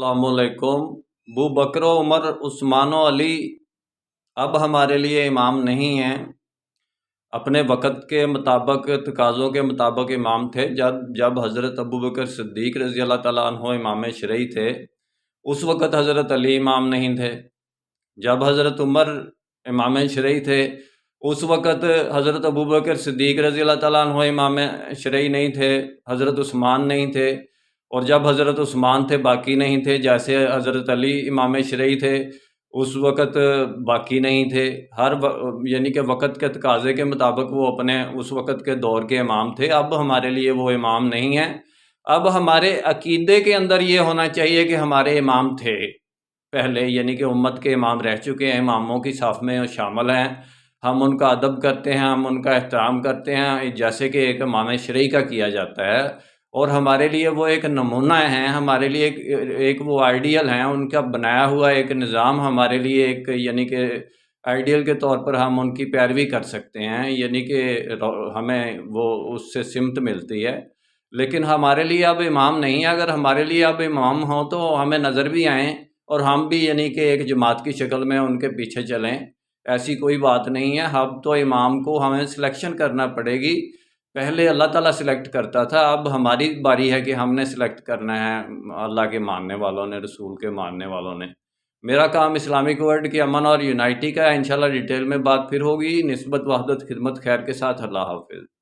السلام علیکم۔ ابو بکر و عمر عثمان و علی اب ہمارے لیے امام نہیں ہیں۔ اپنے وقت کے مطابق تقاضوں کے مطابق امام تھے۔ جب حضرت ابو بکر صدیق رضی اللہ تعالیٰ عنہ امام شرعی تھے، اس وقت حضرت علی امام نہیں تھے۔ جب حضرت عمر امام شرعی تھے، اس وقت حضرت ابو بکر صدیق رضی اللہ تعالیٰ عنہ امام شرعی نہیں تھے، حضرت عثمان نہیں تھے، اور جب حضرت عثمان تھے باقی نہیں تھے۔ جیسے حضرت علی امام شرعی تھے، اس وقت باقی نہیں تھے۔ یعنی کہ وقت کے تقاضے کے مطابق وہ اپنے اس وقت کے دور کے امام تھے۔ اب ہمارے لیے وہ امام نہیں ہیں۔ اب ہمارے عقیدے کے اندر یہ ہونا چاہیے کہ ہمارے امام تھے پہلے، یعنی کہ امت کے امام رہ چکے ہیں، اماموں کی صف میں شامل ہیں۔ ہم ان کا ادب کرتے ہیں، ہم ان کا احترام کرتے ہیں، جیسے کہ ایک امام شرعی کا کیا جاتا ہے، اور ہمارے لیے وہ ایک نمونہ ہیں، ہمارے لیے ایک وہ آئیڈیل ہیں۔ ان کا بنایا ہوا ایک نظام ہمارے لیے ایک یعنی کہ آئیڈیل کے طور پر ہم ان کی پیروی کر سکتے ہیں، یعنی کہ ہمیں وہ اس سے سمت ملتی ہے۔ لیکن ہمارے لیے اب امام نہیں ہے۔ اگر ہمارے لیے اب امام ہوں تو ہمیں نظر بھی آئیں اور ہم بھی یعنی کہ ایک جماعت کی شکل میں ان کے پیچھے چلیں۔ ایسی کوئی بات نہیں ہے۔ اب تو امام کو ہمیں سلیکشن کرنا پڑے گی۔ پہلے اللہ تعالیٰ سلیکٹ کرتا تھا، اب ہماری باری ہے کہ ہم نے سلیکٹ کرنا ہے اللہ کے ماننے والوں نے، رسول کے ماننے والوں نے۔ میرا کام اسلامک ورلڈ کے امن اور یونائٹی کا ہے۔ انشاءاللہ ڈیٹیل میں بات پھر ہوگی۔ نسبت وحدت خدمت خیر کے ساتھ۔ اللہ حافظ۔